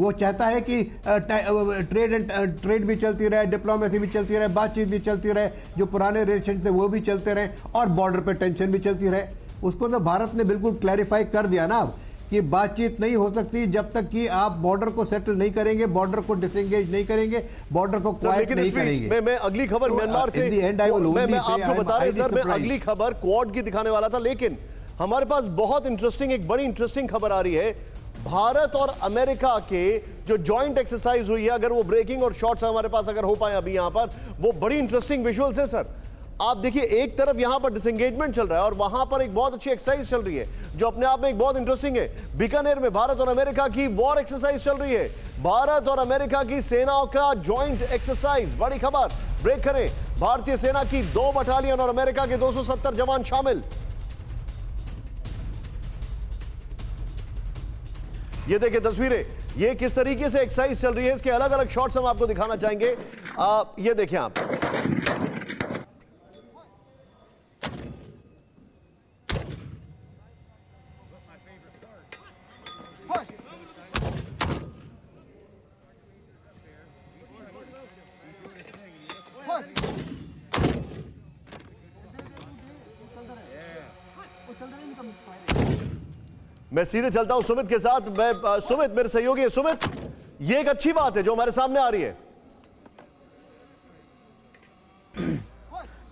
वो चाहता है कि ट्रेड भी चलती रहे, डिप्लोमेसी भी चलती रहे, बातचीत भी चलती रहे, जो पुराने रिलेशन थे वो भी चलते रहे और बॉर्डर पे टेंशन भी चलती रहे। उसको तो भारत ने बिल्कुल क्लैरिफाई कर दिया ना कि बातचीत नहीं हो सकती जब तक कि आप बॉर्डर को सेटल नहीं करेंगे, बॉर्डर को डिसएंगेज नहीं करेंगे, बॉर्डर को क्वाइट नहीं करेंगे। मैं अगली खबर म्यांमार से मैं आपको बता रहे सर, मैं अगली खबर क्वाड की दिखाने वाला था, लेकिन हमारे पास बहुत इंटरेस्टिंग, एक बड़ी इंटरेस्टिंग खबर आ रही है। भारत और अमेरिका के जो जॉइंट एक्सरसाइज हुई है, अगर वो ब्रेकिंग और शॉट्स हमारे पास अगर हो पाए अभी यहां पर, वो बड़ी इंटरेस्टिंग विजुअल्स है सर। आप देखिए, एक तरफ यहां पर डिसएंगेजमेंट चल रहा है और वहां पर एक बहुत अच्छी एक्सरसाइज चल रही है जो अपने आप में एक बहुत इंटरेस्टिंग है। बीकानेर में भारत और अमेरिका की वॉर एक्सरसाइज चल रही है, भारत और अमेरिका की सेनाओं का जॉइंट एक्सरसाइज। बड़ी खबर, ब्रेक करें। भारतीय सेना की 2 बटालियन और अमेरिका के 270 जवान शामिल। ये देखिए तस्वीरें, ये किस तरीके से एक्सरसाइज चल रही है, इसके अलग अलग शॉट्स हम आपको दिखाना चाहेंगे। ये देखिए आप, मैं सीधे चलता हूं सुमित के साथ। मैं सुमित मेरे सहयोगी है। सुमित, ये एक अच्छी बात है जो हमारे सामने आ रही है।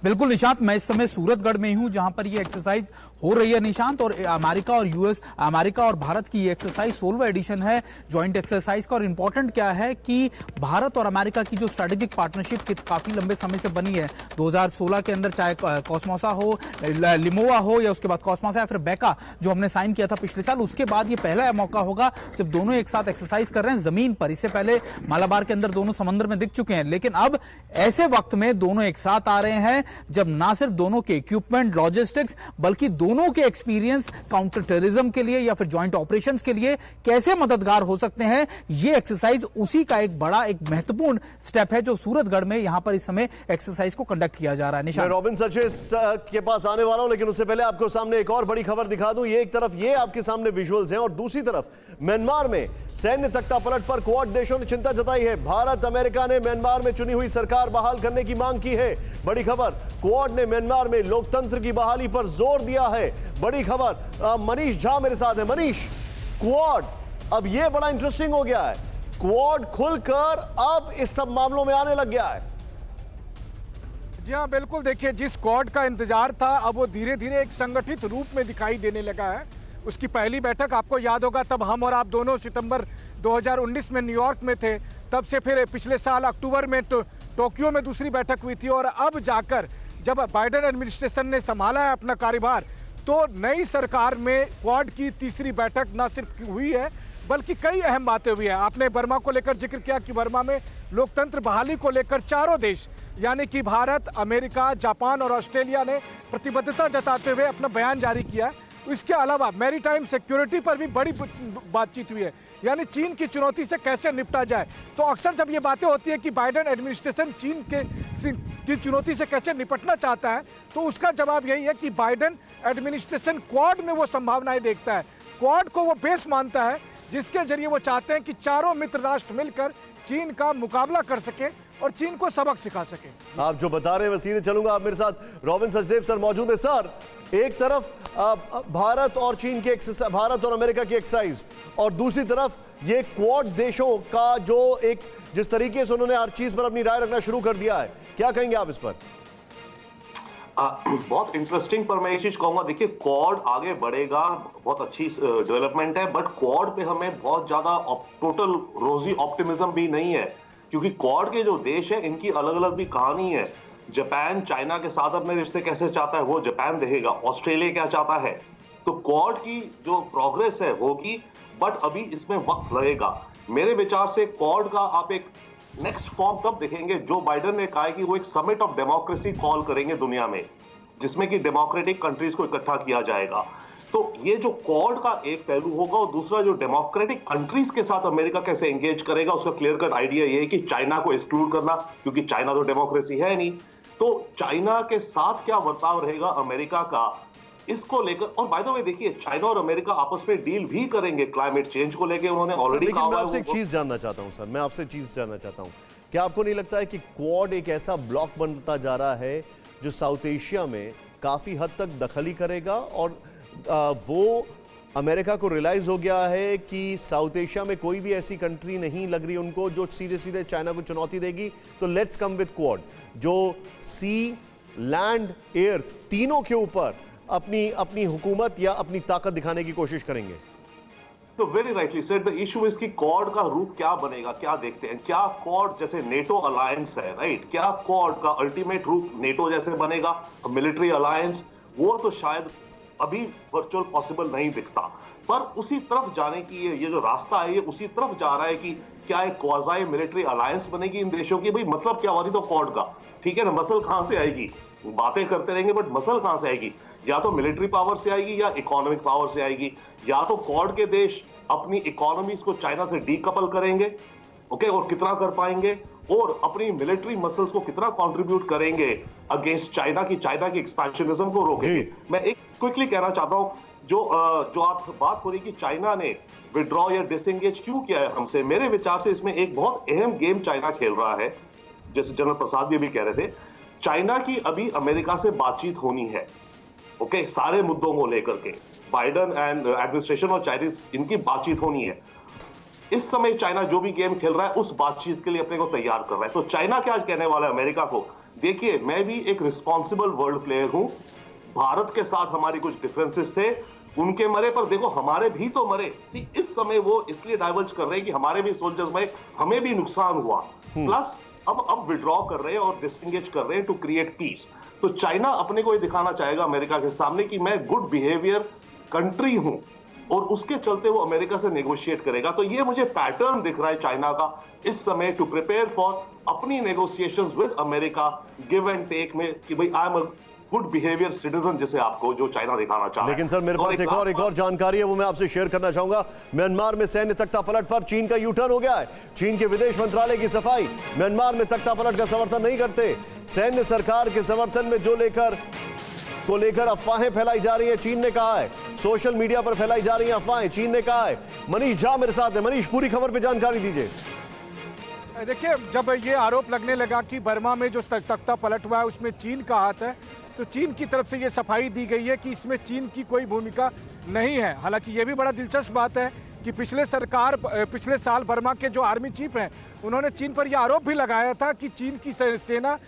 बिल्कुल निशांत, मैं इस समय सूरतगढ़ में ही हूं जहां पर ये एक्सरसाइज हो रही है निशांत, और अमेरिका और भारत की ये एक्सरसाइज 16वां एडिशन है जॉइंट एक्सरसाइज का। और इंपॉर्टेंट क्या है कि भारत और अमेरिका की जो स्ट्रेटेजिक पार्टनरशिप काफी लंबे समय से बनी है, 2016 के अंदर, चाहे कॉस्मोसा हो, लिमोआ हो, या उसके बाद कॉस्मोसा या फिर बैका जो हमने साइन किया था पिछले साल, उसके बाद ये पहला मौका होगा जब दोनों एक साथ एक्सरसाइज कर रहे हैं जमीन पर। इससे पहले मालाबार के अंदर दोनों समंदर में दिख चुके हैं, लेकिन अब ऐसे वक्त में दोनों एक साथ आ रहे हैं जब ना सिर्फ दोनों के इक्विपमेंट, लॉजिस्टिक्स, बल्कि दोनों के एक्सपीरियंस काउंटर टेररिज्म के लिए या फिर जॉइंट ऑपरेशंस के लिए कैसे मददगार हो सकते हैं। ये एक्सरसाइज उसी का एक बड़ा, एक महत्वपूर्ण स्टेप है जो सूरतगढ़ में यहां पर इस समय एक्सरसाइज को कंडक्ट किया जा रहा है। मैं रॉबिन सचेस के पास आने वाला हूं, लेकिन उससे पहले आपको सामने एक और बड़ी खबर दिखा दूं। ये एक तरफ ये आपके सामने विजुअल्स हैं और दूसरी तरफ म्यांमार में सैन्य तख्ता पलट पर क्वाड देशों ने चिंता जताई है। भारत, अमेरिका ने म्यांमार में चुनी हुई सरकार बहाल करने की मांग की है। बड़ी खबर, क्वाड ने म्यांमार में लोकतंत्र की बहाली पर जोर दिया है। बड़ी खबर, मनीष झा मेरे साथ है। मनीष, क्वाड अब ये बड़ा इंटरेस्टिंग हो गया है, क्वाड खुलकर अब इस सब मामलों में आने लग गया है। जी हाँ, बिल्कुल। देखिए, जिस क्वाड का इंतजार था अब वो धीरे धीरे एक संगठित रूप में दिखाई देने लगा है। उसकी पहली बैठक आपको याद होगा, तब हम और आप दोनों सितंबर 2019 में न्यूयॉर्क में थे। तब से फिर पिछले साल अक्टूबर में टोक्यो में दूसरी बैठक हुई थी, और अब जाकर जब बाइडेन एडमिनिस्ट्रेशन ने संभाला है अपना कार्यभार, तो नई सरकार में क्वाड की तीसरी बैठक न सिर्फ हुई है बल्कि कई अहम बातें हुई है। आपने बर्मा को लेकर जिक्र किया कि बर्मा में लोकतंत्र बहाली को लेकर चारों देश यानी कि भारत, अमेरिका, जापान और ऑस्ट्रेलिया ने प्रतिबद्धता जताते हुए अपना बयान जारी किया है। इसके अलावा मैरीटाइम सिक्योरिटी पर भी बड़ी बातचीत हुई है, यानी चीन की चुनौती से कैसे निपटा जाए। तो अक्सर जब ये बातें होती है कि बाइडेन एडमिनिस्ट्रेशन चीन की चुनौती से कैसे निपटना चाहता है, तो उसका जवाब यही है कि बाइडेन एडमिनिस्ट्रेशन क्वाड में वो संभावनाएं देखता है। क्वाड को वो बेस मानता है जिसके जरिए वो चाहते हैं कि चारों मित्र राष्ट्र मिलकर चीन का मुकाबला कर सके और चीन को सबक सिखा सके। आप जो बता रहे हैं मैं सीधे चलूंगा। आप मेरे साथ रॉबिन सचदेव सर मौजूद है। सर, एक तरफ भारत और चीन की भारत और अमेरिका की एक्सरसाइज, और दूसरी तरफ ये क्वाड देशों का जो एक जिस तरीके से उन्होंने हर चीज पर अपनी राय रखना शुरू कर दिया है, क्या कहेंगे आप इस पर? बहुत इंटरेस्टिंग, पर मैं ये चीज कहूंगा, देखिए क्वाड आगे बढ़ेगा, बहुत अच्छी डेवलपमेंट है, बट क्वाड पे हमें बहुत ज्यादा टोटल रोजी ऑप्टिमिज्म भी नहीं है, क्योंकि क्वाड के जो देश है इनकी अलग अलग भी कहानी है। जापान चाइना के साथ अपने रिश्ते कैसे चाहता है वो जापान देखेगा, ऑस्ट्रेलिया क्या चाहता है, तो क्वाड की जो प्रोग्रेस है होगी, बट अभी इसमें वक्त लगेगा। मेरे विचार से क्वाड का आप एक नेक्स्ट फॉर्म कब देखेंगे? जो बाइडेन ने कहा है कि वो एक समिट ऑफ डेमोक्रेसी कॉल करेंगे दुनिया में, जिसमें कि डेमोक्रेटिक कंट्रीज को इकट्ठा किया जाएगा। तो ये जो क्वाड का एक पहलू होगा, और दूसरा जो डेमोक्रेटिक कंट्रीज के साथ अमेरिका कैसे एंगेज करेगा, उसका क्लियर कट आइडिया ये है कि चाइना को एक्सक्लूड करना, क्योंकि चाइना तो डेमोक्रेसी है नहीं, तो चाइना के साथ क्या बर्ताव रहेगा अमेरिका का, इसको लेकर। और बाय द वे देखिए, चाइना और अमेरिका आपस में डील भी करेंगे क्लाइमेट चेंज को लेकर, उन्होंने ऑलरेडी कहा। मैं आपसे एक चीज जानना चाहता हूं सर, मैं आपसे चीज जानना चाहता हूं, क्या आपको नहीं लगता है कि क्वाड एक ऐसा ब्लॉक बनता जा रहा है जो साउथ एशिया में काफी हद तक दखली करेगा, और वो अमेरिका को रियलाइज हो गया है कि साउथ एशिया में कोई भी ऐसी कंट्री नहीं लग रही उनको जो सीधे सीधे चाइना को चुनौती देगी, तो लेट्स कम विद क्वाड, जो सी लैंड एयर तीनों के ऊपर अपनी हुकूमत या अपनी ताकत दिखाने की कोशिश करेंगे। तो very rightly said, the issue is कि क्वाड का रूप क्या बनेगा, क्या देखते हैं? क्या क्वाड जैसे नेटो अलायंस है, राइट, क्या क्वाड का अल्टीमेट रूप नेटो जैसे बनेगा, मिलिट्री अलायंस? वो तो शायद अभी वर्चुअल पॉसिबल नहीं दिखता, पर उसी तरफ जाने की ये जो रास्ता है ये उसी तरफ जा रहा है कि क्या एक क्वाज़ाई मिलिट्री अलायंस बनेगी इन देशों की। भाई मतलब क्या हुआ तो क्वाड का, ठीक है ना, मसल कहां से आएगी? बातें करते रहेंगे बट मसल कहां से आएगी? या तो मिलिट्री पावर से आएगी या इकोनॉमिक पावर से आएगी, या तो क्वाड के देश अपनी इकोनॉमीज को चाइना से डीकपल करेंगे, ओके, और कितना कर पाएंगे, और अपनी मिलिट्री मसल्स को कितना कंट्रीब्यूट करेंगे अगेंस्ट चाइना की एक्सपेंशनिज्म को रोकेंगे। मैं एक क्विकली कहना चाहता हूं, जो आप बात हो रही कि चाइना ने विड्रॉ या डिसएंगेज क्यों किया है हमसे, मेरे विचार से इसमें एक बहुत अहम गेम चाइना खेल रहा है, जैसे जनरल प्रसाद भी कह रहे थे। चाइना की अभी अमेरिका से बातचीत होनी है, ओके, सारे मुद्दों को लेकर के बाइडेन एंड एडमिनिस्ट्रेशन और चाइनीज इनकी बातचीत होनी है। इस समय चाइना जो भी गेम खेल रहा है उस बातचीत के लिए अपने को तैयार कर रहा है। तो चाइना क्या कहने वाला है अमेरिका को, देखिए मैं भी एक रिस्पॉन्सिबल वर्ल्ड प्लेयर हूं, भारत के साथ हमारी कुछ डिफरेंसेस थे, उनके मरे पर देखो हमारे भी तो मरे। इस समय वो इसलिए डाइवर्ज कर रहे हैं कि हमारे भी सोल्जर्स मरे, हमें भी नुकसान हुआ, प्लस अब विड्रॉ कर रहे हैं और डिसएंगेज कर रहे हैं टू क्रिएट पीस। तो चाइना अपने को ये दिखाना चाहेगा अमेरिका के सामने कि मैं गुड बिहेवियर कंट्री हूं, और उसके चलते वो अमेरिका से नेगोशिएट करेगा। तो ये मुझे पैटर्न दिख रहा है चाइना का इस समय टू प्रिपेयर फॉर अपनी negotiations with America, give and take में, कि भाई I am a good behaviour citizen, जैसे आपको जो चाइना दिखाना चाह रहा है। लेकिन सर मेरे पास एक और जानकारी है, वो मैं आपसे शेयर करना चाहूंगा। म्यांमार में सैन्य तख्तापलट पर चीन का यू टर्न हो गया है। चीन के विदेश मंत्रालय की सफाई, म्यांमार में तख्तापलट का समर्थन नहीं करते। सैन्य सरकार के समर्थन में जो लेकर अफवाहें फैलाई जा रही है, चीन ने कहा है, सोशल मीडिया पर फैलाई जा रही है अफवाहें, चीन ने कहा है। मनीष झा मेरे साथ है। मनीष, पूरी खबर पे जानकारी दीजिए। देखिए, जब ये आरोप लगने लगा कि बर्मा में जो तख्ता पलट हुआ है उसमें चीन का हाथ है, तो चीन की तरफ से ये सफाई दी गई है कि इसमें चीन की कोई भूमिका नहीं है। हालांकि ये भी बड़ा दिलचस्प बात है कि पिछले साल बर्मा के जो आर्मी चीफ हैं उन्होंने चीन पर यह आरोप भी लगाया था कि चीन की सेना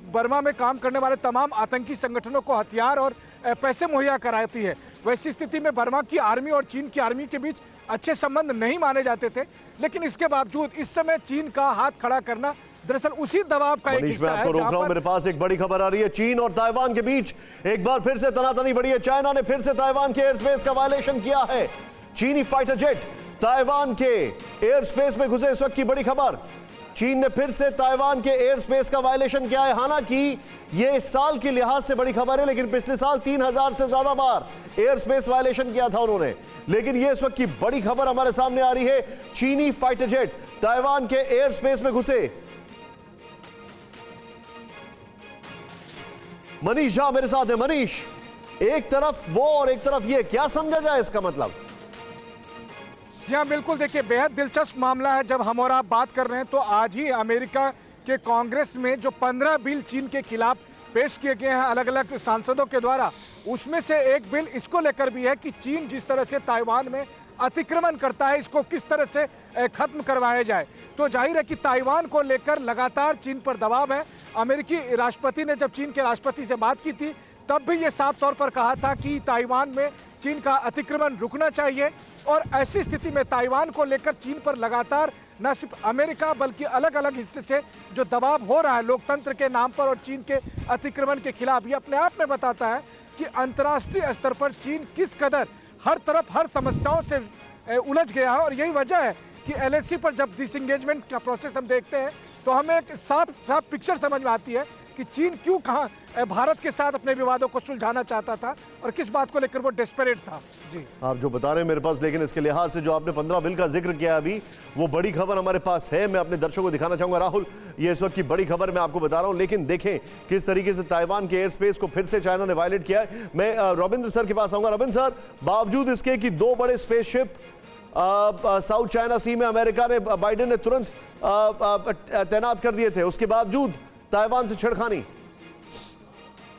बर्मा में काम करने वाले तमाम आतंकी संगठनों को हथियार और पैसे मुहैया कराती है। वैसी स्थिति में बर्मा की आर्मी और चीन की आर्मी के बीच अच्छे संबंध नहीं माने जाते थे, लेकिन इसके बावजूद इस समय चीन का हाथ खड़ा करना दरअसल उसी दबाव का एक हिस्सा है। रोक रहा हूं, मेरे पास एक बड़ी खबर आ रही है। चीन और ताइवान के बीच एक बार फिर से तनातनी बढ़ी है। चाइना ने फिर से ताइवान के एयर स्पेस का वायलेशन किया है। चीनी फाइटर जेट ताइवान के एयर स्पेस में घुसे, इस वक्त की बड़ी खबर। चीन ने फिर से ताइवान के एयर स्पेस का वायलेशन किया है। हालांकि ये इस साल के लिहाज से बड़ी खबर है, लेकिन पिछले साल 3000 से ज्यादा बार एयर स्पेस वायलेशन किया था उन्होंने। लेकिन ये इस वक्त की बड़ी खबर हमारे सामने आ रही है, चीनी फाइटर जेट ताइवान के एयर स्पेस में घुसे। मनीष झा मेरे साथ है। मनीष, एक तरफ वो और एक तरफ ये, क्या समझा जाए इसका मतलब? जी हाँ, बिल्कुल। देखिए, बेहद दिलचस्प मामला है। जब हम और आप बात कर रहे हैं तो आज ही अमेरिका के कांग्रेस में जो 15 बिल चीन के खिलाफ पेश किए गए हैं अलग अलग सांसदों के द्वारा, उसमें से एक बिल इसको लेकर भी है कि चीन जिस तरह से ताइवान में अतिक्रमण करता है, इसको किस तरह से खत्म करवाया जाए। तो जाहिर है कि ताइवान को लेकर लगातार चीन पर दबाव है। अमेरिकी राष्ट्रपति ने जब चीन के राष्ट्रपति से बात की थी तब भी ये साफ तौर पर कहा था कि ताइवान में चीन का अतिक्रमण रुकना चाहिए। और ऐसी स्थिति में ताइवान को लेकर चीन पर लगातार न सिर्फ अमेरिका बल्कि अलग अलग हिस्से से जो दबाव हो रहा है लोकतंत्र के नाम पर और चीन के अतिक्रमण के खिलाफ, ये अपने आप में बताता है कि अंतर्राष्ट्रीय स्तर पर चीन किस कदर हर तरफ हर समस्याओं से उलझ गया है। और यही वजह है कि LAC पर जब डिसएंगेजमेंट का प्रोसेस हम देखते हैं तो हमें एक साफ पिक्चर समझ में आती है कि चीन क्यों कहाँ भारत के साथ अपने विवादों को सुलझाना चाहता था और किस बात को लेकर वो डेस्परेट था। जी, आप जो बता रहे हैं मेरे पास, लेकिन इसके लिहाज से जो आपने 15 बिल का जिक्र किया अभी, वो बड़ी खबर हमारे पास है। मैं अपने दर्शकों को दिखाना चाहूंगा। राहुल, ये इस वक्त की बड़ी खबर मैं आपको बता रहा हूं, लेकिन देखें किस तरीके से ताइवान के एयर स्पेस को फिर से चाइना ने वायलेट किया है। मैं रविंद्र सर के पास आऊंगा। रविंद्र सर, बावजूद इसके कि 2 बड़े स्पेसशिप साउथ चाइना सी में अमेरिका ने, बाइडेन ने तुरंत तैनात कर दिए थे, उसके बावजूद ताइवान से छेड़खानी।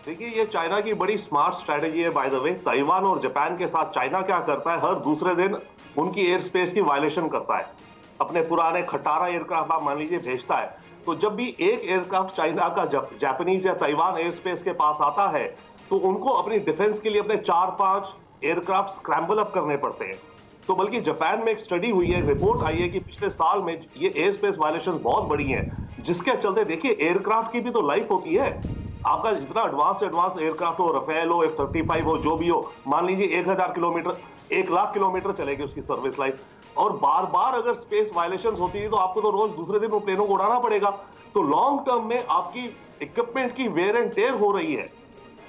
देखिए, ये चाइना की बड़ी स्मार्ट स्ट्रेटेजी है बाय द वे। ताइवान और जापान के साथ चाइना क्या करता है, हर दूसरे दिन उनकी एयर स्पेस की वायलेशन करता है। अपने पुराने खटारा एयरक्राफ्ट आप मान लीजिए भेजता है, तो जब भी एक एयरक्राफ्ट चाइना का जापानीज या ताइवान एयर स्पेस के पास आता है तो उनको अपनी डिफेंस के लिए अपने 4-5 एयरक्राफ्ट स्क्रैम्बल अप करने पड़ते हैं। तो बल्कि जापान में एक स्टडी हुई है, रिपोर्ट आई है कि पिछले साल में ये एयर स्पेस वायलेशन बहुत बड़ी हैं, जिसके चलते देखिए एयरक्राफ्ट की भी तो लाइफ होती है। आपका जितना एडवांस एयरक्राफ्ट हो, रफेल हो, F-35 हो, जो भी हो, मान लीजिए 1000 किलोमीटर, 1 लाख किलोमीटर चलेगी उसकी सर्विस लाइफ। और बार बार अगर स्पेस वायलेशन होती है तो आपको तो रोज दूसरे दिन वो प्लेनों को उड़ाना पड़ेगा। तो लॉन्ग टर्म में आपकी इक्विपमेंट की वेयर एंड टेयर हो रही है।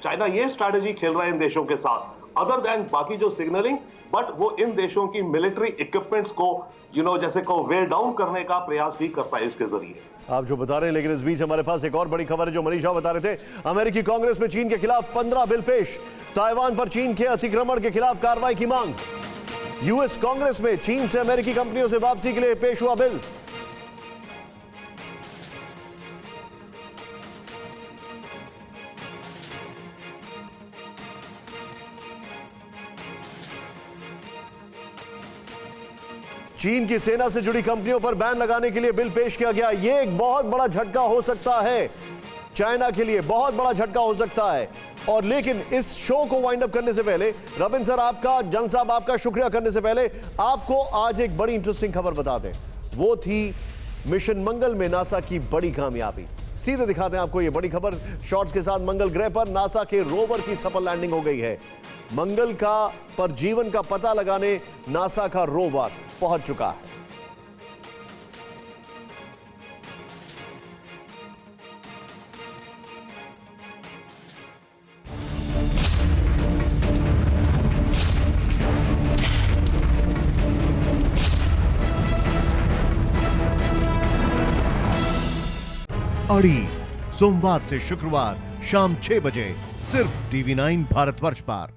चाइना ये स्ट्रैटेजी खेल रहा है इन देशों के साथ, अदर देन बाकी जो सिग्नलिंग, बट वो इन देशों की मिलिट्री इक्विपमेंट्स को जैसे को वेयर डाउन करने का प्रयास भी करता है इसके जरिए। आप जो बता रहे हैं, लेकिन इस बीच हमारे पास एक और बड़ी खबर है जो मनीषा बता रहे थे। अमेरिकी कांग्रेस में चीन के खिलाफ 15 बिल पेश, ताइवान पर चीन के अतिक्रमण के खिलाफ कार्रवाई की मांग। यूएस कांग्रेस में चीन से अमेरिकी कंपनियों से वापसी के लिए पेश हुआ बिल। चीन की सेना से जुड़ी कंपनियों पर बैन लगाने के लिए बिल पेश किया गया। यह एक बहुत बड़ा झटका हो सकता है चाइना के लिए, बहुत बड़ा झटका हो सकता है। और लेकिन इस शो को वाइंड अप करने से पहले, रविंद्र सर आपका, जन साहब आपका शुक्रिया करने से पहले आपको आज एक बड़ी इंटरेस्टिंग खबर बता दें। वो थी मिशन मंगल में नासा की बड़ी कामयाबी। सीधे दिखाते हैं आपको ये बड़ी खबर शॉट्स के साथ। मंगल ग्रह पर नासा के रोवर की सफल लैंडिंग हो गई है। मंगल का पर जीवन का पता लगाने नासा का रोवर पहुंच चुका है। अड़ी सोमवार से शुक्रवार शाम 6 बजे सिर्फ TV9 भारतवर्ष पर।